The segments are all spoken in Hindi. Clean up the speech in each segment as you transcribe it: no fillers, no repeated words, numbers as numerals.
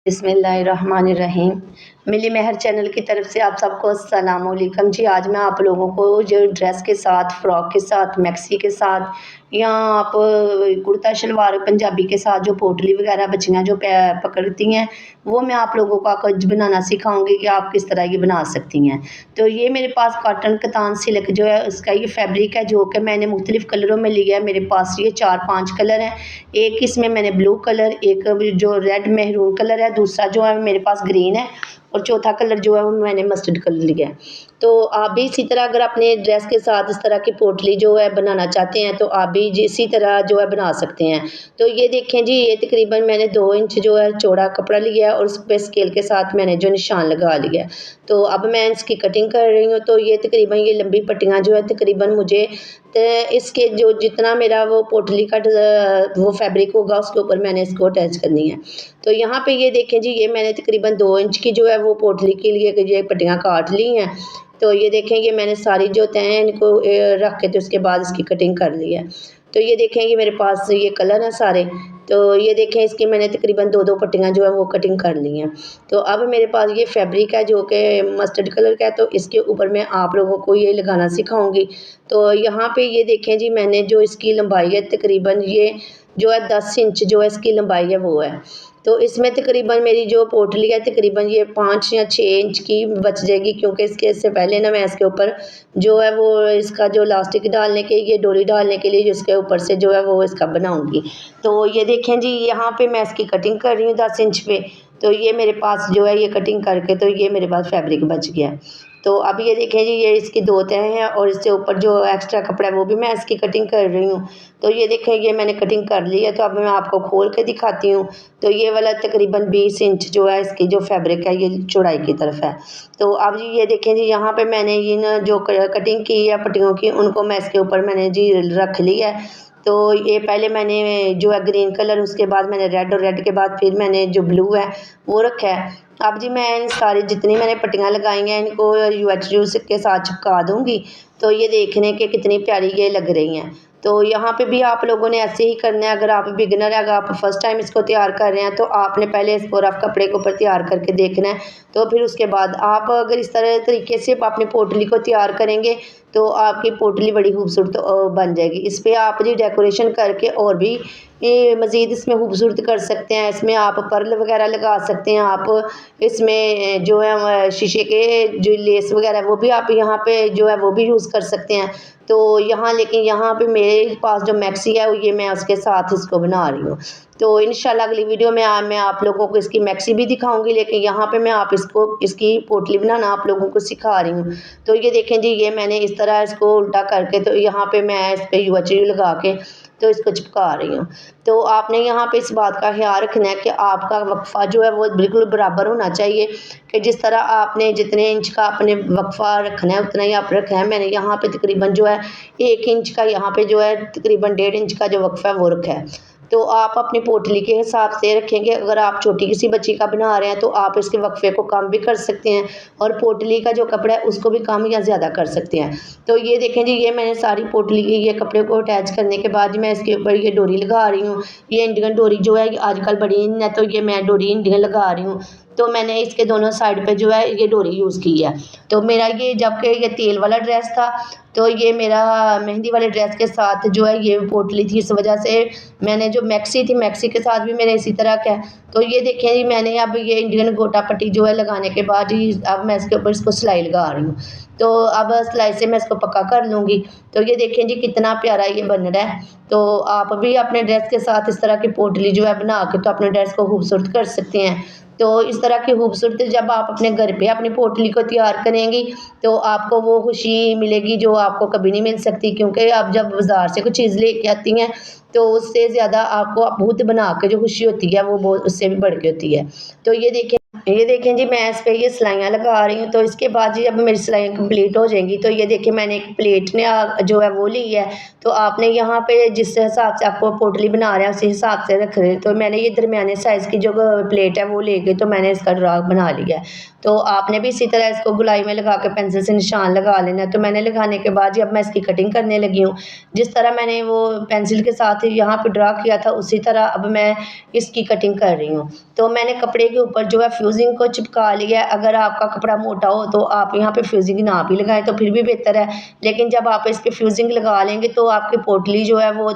बिस्मिल्लाहिर्रहमानिर्रहीम। मिली महर चैनल की तरफ से आप सबको अस्सलाम वालेकुम जी। आज मैं आप लोगों को जो ड्रेस के साथ, फ्रॉक के साथ, मैक्सी के साथ या आप कुर्ता शलवार पंजाबी के साथ जो पोटली वगैरह बच्चियाँ जो पकड़ती हैं, वो मैं आप लोगों को आज बनाना सिखाऊंगी कि आप किस तरह ये बना सकती हैं। तो ये मेरे पास कॉटन कतान सिल्क जो है उसका ये फैब्रिक है, जो कि मैंने मुख्तलिफ़ कलरों में लिया है। मेरे पास ये 4-5 कलर हैं। एक इसमें मैंने ब्लू कलर, एक जो रेड मेहरून कलर है, दूसरा जो है मेरे पास ग्रीन है और चौथा कलर जो है वो मैंने मस्टर्ड कलर लिया है। तो आप भी इसी तरह अगर अपने ड्रेस के साथ इस तरह की पोटली जो है बनाना चाहते हैं तो आप भी इसी तरह जो है बना सकते हैं। तो ये देखें जी, ये तकरीबन मैंने 2 इंच जो है चौड़ा कपड़ा लिया है और उस पे स्केल के साथ मैंने जो निशान लगा लिया है। तो अब मैं इसकी कटिंग कर रही हूँ। तो ये तकरीबन ये लंबी पट्टियाँ जो है तकरीबन मुझे इसके जो जितना मेरा वो पोटली का वो फैब्रिक होगा उसके ऊपर मैंने इसको अटैच करनी है। तो यहाँ पे ये देखें जी, ये मैंने तकरीबन 2 इंच की जो है वो पोटली के लिए ये पट्टियाँ काट ली हैं। तो ये देखें, ये मैंने सारी जो तय हैं इनको रख के तो उसके बाद इसकी कटिंग कर ली है। तो ये देखें, ये मेरे पास ये कलर हैं सारे। तो ये देखें, इसकी मैंने तकरीबन 2-2 पट्टियाँ जो है वो कटिंग कर ली हैं। तो अब मेरे पास ये फैब्रिक है जो कि मस्टर्ड कलर का है, तो इसके ऊपर मैं आप लोगों को ये लगाना सिखाऊंगी। तो यहाँ पे ये देखें जी, मैंने जो इसकी लंबाई है तकरीबन ये जो है 10 इंच जो है इसकी लंबाई है वो है। तो इसमें तकरीबन मेरी जो पोटली है तकरीबन ये 5 या 6 इंच की बच जाएगी, क्योंकि इससे पहले ना मैं इसके ऊपर जो है वो इसका जो इलास्टिक डालने के, ये डोरी डालने के लिए जो इसके ऊपर से जो है वो इसका बनाऊंगी। तो ये देखें जी, यहाँ पे मैं इसकी कटिंग कर रही हूँ 10 इंच पे। तो ये मेरे पास जो है ये कटिंग करके तो ये मेरे पास फैब्रिक बच गया है। तो अब ये देखें जी, ये इसकी 2 तह हैं और इससे ऊपर जो एक्स्ट्रा कपड़ा है वो भी मैं इसकी कटिंग कर रही हूँ। तो ये देखें, ये मैंने कटिंग कर ली है। तो अब मैं आपको खोल के दिखाती हूँ। तो ये वाला तकरीबन 20 इंच जो है इसकी जो फैब्रिक है ये चौड़ाई की तरफ है। तो अब जी ये देखें जी, यहाँ पे मैंने इन जो कटिंग की है पट्टियों की, उनको मैं इसके ऊपर मैंने जी रख ली है। तो ये पहले मैंने जो है ग्रीन कलर, उसके बाद मैंने रेड और रेड के बाद फिर मैंने जो ब्लू है वो रखा है। अब जी मैं इन सारी जितनी मैंने पट्टियाँ लगाई हैं इनको UHU के साथ चिपका दूँगी। तो ये देखने के कितनी प्यारी ये लग रही हैं। तो यहाँ पे भी आप लोगों ने ऐसे ही करना है। अगर आप बिगिनर है, अगर आप फर्स्ट टाइम इसको तैयार कर रहे हैं तो आपने पहले इसको रफ कपड़े के ऊपर तैयार करके देखना है। तो फिर उसके बाद आप अगर इस तरह तरीके से अपनी पोटली को तैयार करेंगे तो आपकी पोटली बड़ी खूबसूरत बन जाएगी। इस पर आप जी डेकोरेशन करके और भी ये मज़ीद इसमें खूबसूरत कर सकते हैं। इसमें आप पर्ल वगैरह लगा सकते हैं। आप इसमें जो है शीशे के जो लेस वगैरह वो भी आप यहाँ पे जो है वो भी यूज़ कर सकते हैं। तो यहाँ लेकिन यहाँ पे मेरे पास जो मैक्सी है ये मैं उसके साथ इसको बना रही हूँ। तो इंशाल्लाह अगली वीडियो में मैं आप लोगों को इसकी मैक्सी भी दिखाऊंगी, लेकिन यहाँ पे मैं आप इसको इसकी पोटली बनाना आप लोगों को सिखा रही हूँ। तो ये देखें जी, ये मैंने इस तरह इसको उल्टा करके तो यहाँ पे मैं इस पर UHU लगा के तो इसको चिपका रही हूँ। तो आपने यहाँ पे इस बात का ख्याल रखना है कि आपका वक्फा जो है वो बिल्कुल बराबर होना चाहिए, कि जिस तरह आपने जितने इंच का अपने वक्फा रखना है उतना ही आप रखा है। मैंने यहाँ पे तकरीबन जो है 1 इंच का, यहाँ पे जो है तकरीबन 1.5 इंच का जो वक्फा है वो रखा है। तो आप अपनी पोटली के हिसाब से रखेंगे। अगर आप छोटी किसी बच्ची का बना रहे हैं तो आप इसके वक्फे को कम भी कर सकते हैं और पोटली का जो कपड़ा है उसको भी कम या ज़्यादा कर सकते हैं। तो ये देखें जी, ये मैंने सारी पोटली के ये कपड़े को अटैच करने के बाद मैं इसके ऊपर ये डोरी लगा रही हूँ। ये इंडियन डोरी जो है आजकल बड़ी इन है, तो ये मैं डोरी इंडियन लगा रही हूँ। तो मैंने इसके दोनों साइड पे जो है ये डोरी यूज़ की है। तो मेरा ये जबकि ये तेल वाला ड्रेस था, तो ये मेरा मेहंदी वाले ड्रेस के साथ जो है ये पोटली थी, इस वजह से मैंने जो मैक्सी थी मैक्सी के साथ भी मेरे इसी तरह का है। तो ये देखें जी, मैंने अब ये इंडियन गोटा पट्टी जो है लगाने के बाद ही अब मैं इसके ऊपर इसको सिलाई लगा रही हूँ। तो अब सिलाई से मैं इसको पक्का कर लूँगी। तो ये देखें जी, कितना प्यारा ये बन रहा है। तो आप भी अपने ड्रेस के साथ इस तरह की पोटली जो है बना के तो अपने ड्रेस को खूबसूरत कर सकते हैं। तो इस तरह की खूबसूरत जब आप अपने घर पे अपनी पोटली को तैयार करेंगी तो आपको वो खुशी मिलेगी जो आपको कभी नहीं मिल सकती, क्योंकि आप जब बाज़ार से कुछ चीज़ लेके आती हैं तो उससे ज़्यादा आपको खुद बना के जो खुशी होती है वो बहुत उससे भी बढ़ के होती है। तो ये देखें, ये देखें जी, मैं इस पे ये सिलाइयाँ लगा रही हूँ। तो इसके बाद जी अब मेरी सिलाइयाँ कंप्लीट हो जाएंगी तो ये देखिए मैंने एक प्लेट ने जो है वो ली है। तो आपने यहाँ पे जिस हिसाब से आपको पोटली बना रहे हैं उसी हिसाब से रख रहे हैं। तो मैंने ये दरमियाने साइज़ की जो प्लेट है वो लेके तो मैंने इसका ड्रा बना लिया है। तो आपने भी इसी तरह इसको गोलाई में लगा के पेंसिल से निशान लगा लेना है। तो मैंने लगाने के बाद जी अब मैं इसकी कटिंग करने लगी हूँ। जिस तरह मैंने वो पेंसिल के साथ यहाँ पे ड्रा किया था उसी तरह अब मैं इसकी कटिंग कर रही हूँ। तो मैंने कपड़े के ऊपर जो है फ्यूज़िंग को चिपका लिया है। अगर आपका कपड़ा मोटा हो तो आप यहाँ पे फ्यूज़िंग ना भी लगाएं तो फिर भी बेहतर है। लेकिन जब आप इस पे फ्यूज़िंग लगा लेंगे तो आपकी पोटली जो है वो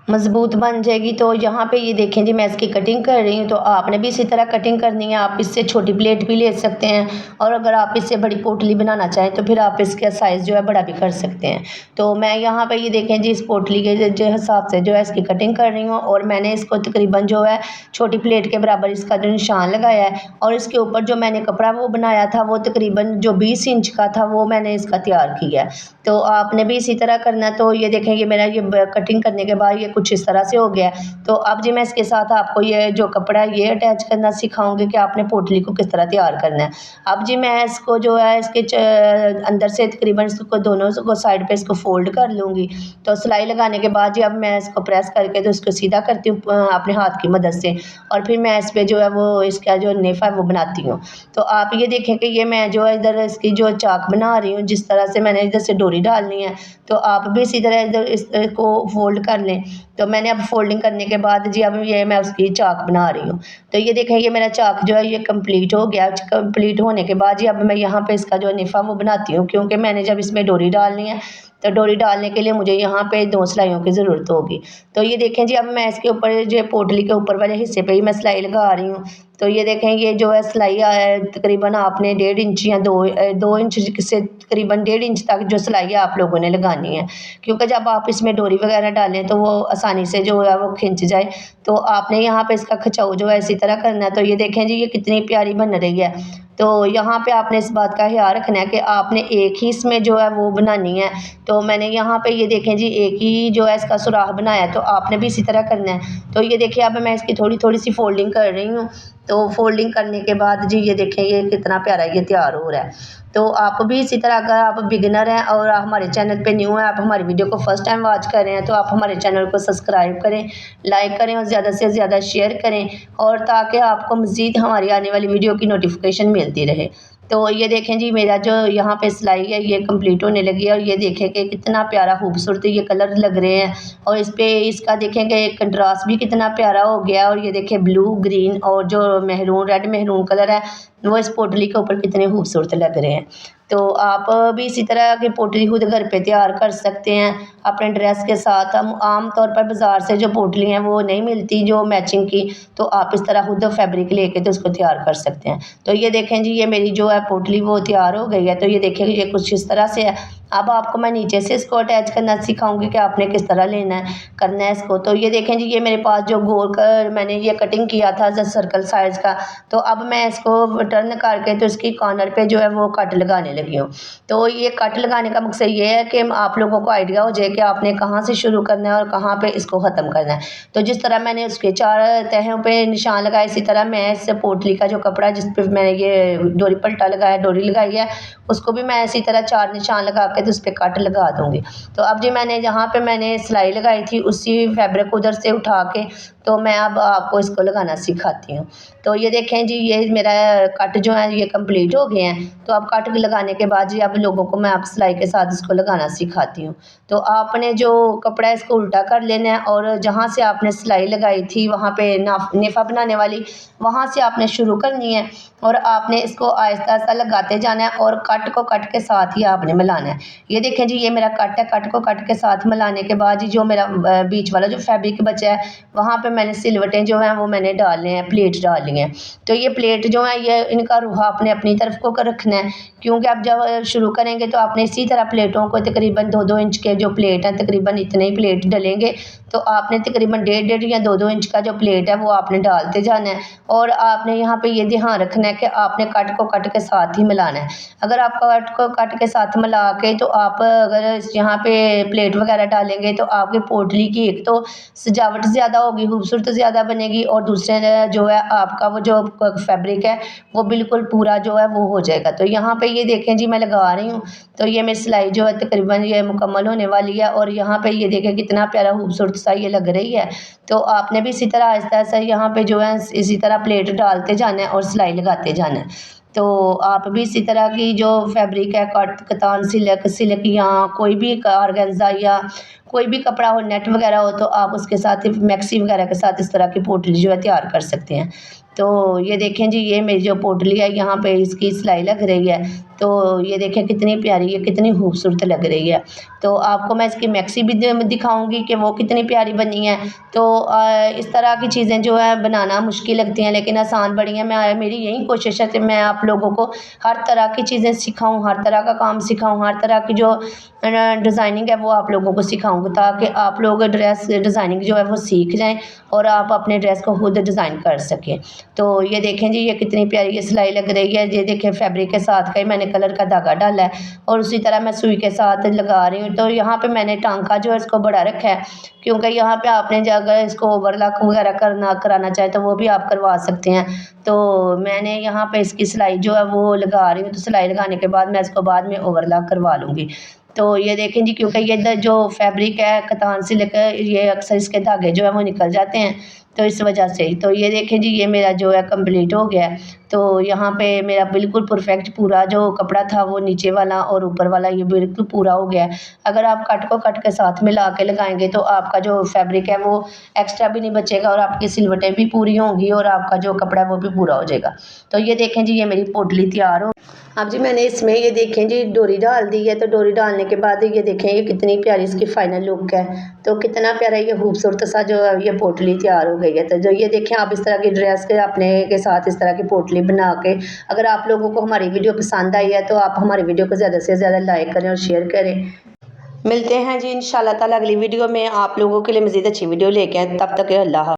मज़बूत बन जाएगी। तो यहाँ पे ये देखें जी मैं इसकी कटिंग कर रही हूँ। तो आपने भी इसी तरह कटिंग करनी है। आप इससे छोटी प्लेट भी ले सकते हैं और अगर आप इससे बड़ी पोटली बनाना चाहें तो फिर आप इसका साइज़ जो है बड़ा भी कर सकते हैं। तो मैं यहाँ पे ये देखें जी इस पोटली के जो हिसाब से जो है इसकी कटिंग कर रही हूँ और मैंने इसको तकरीबन जो है छोटी प्लेट के बराबर इसका जो निशान लगाया है और इसके ऊपर जो मैंने कपड़ा वो बनाया था वो तकरीबन जो 20 इंच का था वो मैंने इसका तैयार किया है। तो आपने भी इसी तरह करना है। तो ये देखें ये मेरा ये कटिंग करने के बाद ये कुछ इस तरह से हो गया है। तो अब जी मैं इसके साथ आपको ये जो कपड़ा है ये अटैच करना सिखाऊंगी कि आपने पोटली को किस तरह तैयार करना है। अब जी मैं इसको जो है इसके अंदर से तकरीबन इसको दोनों को साइड पे इसको फोल्ड कर लूँगी। तो सिलाई लगाने के बाद जी अब मैं इसको प्रेस करके तो इसको सीधा करती हूँ अपने हाथ की मदद से और फिर मैं इस पर जो है वो इसका जो नेफा है वो बनाती हूँ। तो आप ये देखें कि ये मैं जो है इधर इसकी जो चाक बना रही हूँ जिस तरह से मैंने इधर से डोरी डालनी है तो आप भी इसी तरह इधर इसको फोल्ड कर लें। तो मैंने अब फोल्डिंग करने के बाद जी अब ये मैं उसकी चाक बना रही हूँ। तो ये देखें ये मेरा चाक जो है ये कंप्लीट हो गया। कंप्लीट होने के बाद जी अब मैं यहाँ पे इसका जो निफा वो बनाती हूँ क्योंकि मैंने जब इसमें डोरी डालनी है तो डोरी डालने के लिए मुझे यहाँ पे 2 सिलाइयों की ज़रूरत होगी। तो ये देखें जी अब मैं इसके ऊपर जो पोटली के ऊपर वाले हिस्से पे ही मैं सिलाई लगा रही हूँ। तो ये देखें ये जो है सिलाई तकरीबन आपने 1.5 इंच या 2 इंच से तकरीबन 1.5 इंच तक जो सिलाई है आप लोगों ने लगानी है क्योंकि जब आप इसमें डोरी वगैरह डालें तो वो आसानी से जो है वो खिंच जाए। तो आपने यहाँ पे इसका खिंचाव जो है इसी तरह करना है। तो ये देखें जी ये कितनी प्यारी बन रही है। तो यहाँ पे आपने इस बात का ख्याल रखना है कि आपने एक ही इसमें जो है वो बनानी है। तो मैंने यहाँ पे ये देखें जी एक ही जो है इसका सुराख बनाया है तो आपने भी इसी तरह करना है। तो ये देखिए अब मैं इसकी थोड़ी थोड़ी सी फोल्डिंग कर रही हूँ। तो फोल्डिंग करने के बाद जी ये देखें ये कितना प्यारा ये तैयार हो रहा है। तो आप भी इसी तरह अगर आप बिगिनर हैं और आप हमारे चैनल पे न्यू हैं आप हमारी वीडियो को फर्स्ट टाइम वॉच कर रहे हैं तो आप हमारे चैनल को सब्सक्राइब करें, लाइक करें और ज़्यादा से ज़्यादा शेयर करें और ताकि आपको मज़ीद हमारी आने वाली वीडियो की नोटिफिकेशन मिलती रहे। तो ये देखें जी मेरा जो यहाँ पे सिलाई है ये कंप्लीट होने लगी है और ये देखें कि कितना प्यारा खूबसूरत ये कलर लग रहे हैं और इस पे इसका देखेंगे कंट्रास्ट भी कितना प्यारा हो गया और ये देखें ब्लू ग्रीन और जो मेहरून रेड मेहरून कलर है वो इस पोटली के ऊपर कितने खूबसूरत लग रहे हैं। तो आप भी इसी तरह की पोटली खुद घर पे तैयार कर सकते हैं अपने ड्रेस के साथ। हम आम तौर पर बाज़ार से जो पोटली हैं वो नहीं मिलती जो मैचिंग की तो आप इस तरह खुद फैब्रिक लेके तो उसको तैयार कर सकते हैं। तो ये देखें जी ये मेरी जो है पोटली वो तैयार हो गई है। तो ये देखें ये कुछ इस तरह से है। अब आपको मैं नीचे से इसको अटैच करना सिखाऊंगी कि आपने किस तरह लेना है करना है इसको। तो ये देखें जी ये मेरे पास जो गोल कर मैंने ये कटिंग किया था जो सर्कल साइज़ का। तो अब मैं इसको टर्न करके तो इसकी कॉर्नर पे जो है वो कट लगाने लगी हूँ। तो ये कट लगाने का मकसद ये है कि आप लोगों को आइडिया हो जाए कि आपने कहाँ से शुरू करना है और कहाँ पे इसको ख़त्म करना है। तो जिस तरह मैंने उसके 4 तहों पे निशान लगाए इसी तरह मैं इस पोटली का जो कपड़ा जिस पे मैंने ये डोरी पल्टा लगाया डोरी लगाई है उसको भी मैं इसी तरह 4 निशान लगा के तो उस पर कट लगा दूँगी। तो अब जी मैंने जहाँ पे मैंने सिलाई लगाई थी उसी फैब्रिक उधर से उठा के तो मैं अब आपको इसको लगाना सिखाती हूँ। तो ये देखें जी ये मेरा कट जो है ये कंप्लीट हो गए हैं। तो अब कट लगाने के बाद जी अब लोगों को मैं आप सिलाई के साथ इसको लगाना सिखाती हूँ। तो आपने जो कपड़ा है इसको उल्टा कर लेना है और जहाँ से आपने सिलाई लगाई थी वहाँ पे नेफा बनाने वाली वहाँ से आपने शुरू करनी है और आपने इसको आहिस्ता आहिस्ता लगाते जाना है और कट को कट के साथ ही आपने मिलाना है। ये देखें जी ये मेरा कट है कट को कट के साथ मिलाने के बाद जी जो मेरा बीच वाला जो फैब्रिक बचा है वहाँ पे मैंने सिलवटें जो हैं वो मैंने डालने हैं प्लेट डालनी है। तो ये प्लेट जो है ये इनका रूहा आपने अपनी तरफ को कर रखना है क्योंकि आप जब शुरू करेंगे तो आपने इसी तरह प्लेटों को तकरीबन 2-2 इंच के जो प्लेट हैं तकरीबन इतने ही प्लेट डलेंगे। तो आपने तकरीबन 1.5 या 2-2 इंच का जो प्लेट है वो आपने डालते जाना है और आपने यहाँ पे ये ध्यान रखना है कि आपने कट को कट के साथ ही मिलाना है। अगर आप कट को कट के साथ मिला के तो आप अगर यहाँ पे प्लेट वगैरह डालेंगे तो आपकी पोटली की एक तो सजावट ज़्यादा होगी खूबसूरत ज़्यादा बनेगी और दूसरे जो है आपका वो जो फैब्रिक है वो बिल्कुल पूरा जो है वो हो जाएगा। तो यहाँ पे ये देखें जी मैं लगा रही हूँ, तो ये मेरी सिलाई जो है तकरीबन ये मुकम्मल होने वाली है और यहाँ पे ये देखें कितना प्यारा खूबसूरत सा ये लग रही है। तो आपने भी इसी तरह आहिस्ता-आहिस्ता यहाँ पे जो है इसी तरह प्लेट डालते जाना है और सिलाई लगाते जाना है। तो आप भी इसी तरह की जो फैब्रिक है कतान सिल्क या कोई भी ऑर्गेन्जा या कोई भी कपड़ा हो नेट वगैरह हो तो आप उसके साथ मैक्सी वगैरह के साथ इस तरह की पोटली जो है तैयार कर सकते हैं। तो ये देखें जी ये मेरी जो पोटली है यहाँ पे इसकी सिलाई लग रही है। तो ये देखें कितनी प्यारी है, कितनी खूबसूरत लग रही है। तो आपको मैं इसकी मैक्सी भी दिखाऊंगी कि वो कितनी प्यारी बनी है। तो इस तरह की चीज़ें जो है बनाना मुश्किल लगती हैं लेकिन आसान बड़ी हैं। मेरी यही कोशिश है कि मैं आप लोगों को हर तरह की चीज़ें सिखाऊं, हर तरह का काम सिखाऊं, हर तरह की जो डिज़ाइनिंग है वो आप लोगों को सिखाऊंगी ताकि आप लोग ड्रेस डिज़ाइनिंग जो है वो सीख जाएं और आप अपने ड्रेस को खुद डिज़ाइन कर सकें। तो ये देखें जी ये कितनी प्यारी ये सिलाई लग रही है। ये देखें फैब्रिक के साथ का ही मैंने कलर का धागा डाला है और उसी तरह मैं सुई के साथ लगा रही हूँ। तो यहाँ पे मैंने टांका जो है इसको बड़ा रखा है क्योंकि यहाँ पे आपने अगर इसको ओवरलॉक वगैरह कराना चाहे तो वो भी आप करवा सकते हैं। तो मैंने यहाँ पे इसकी सिलाई जो है वो लगा रही हूँ। तो सिलाई लगाने के बाद मैं इसको बाद में ओवरलॉक करवा लूँगी। तो ये देखें जी क्योंकि ये जो फैब्रिक है कतान सिल्क ये अक्सर इसके धागे जो है वो निकल जाते हैं तो इस वजह से। तो ये देखें जी ये मेरा जो है कंप्लीट हो गया है। तो यहाँ पे मेरा बिल्कुल परफेक्ट पूरा जो कपड़ा था वो नीचे वाला और ऊपर वाला ये बिल्कुल पूरा हो गया है। अगर आप कट को कट के साथ मिला के लगाएंगे तो आपका जो फैब्रिक है वो एक्स्ट्रा भी नहीं बचेगा और आपकी सिलवटें भी पूरी होंगी और आपका जो कपड़ा है वो भी पूरा हो जाएगा। तो ये देखें जी ये मेरी पोटली तैयार हो। अब जी मैंने इसमें ये देखें जी डोरी डाल दी है। तो डोरी डालने के बाद ये देखें ये कितनी प्यारी इसकी फाइनल लुक है। तो कितना प्यारा ये खूबसूरत सा जो है ये पोटली तैयार हो गई है। तो जो ये देखें आप इस तरह की ड्रेस के अपने के साथ इस तरह की पोटली बना के अगर आप लोगों को हमारी वीडियो पसंद आई है तो आप हमारी वीडियो को ज़्यादा से ज़्यादा लाइक करें और शेयर करें। मिलते हैं जी इंशाल्लाह ताला अगली वीडियो में आप लोगों के लिए मज़ीद अच्छी वीडियो लेके आए। तब तक अल्लाह।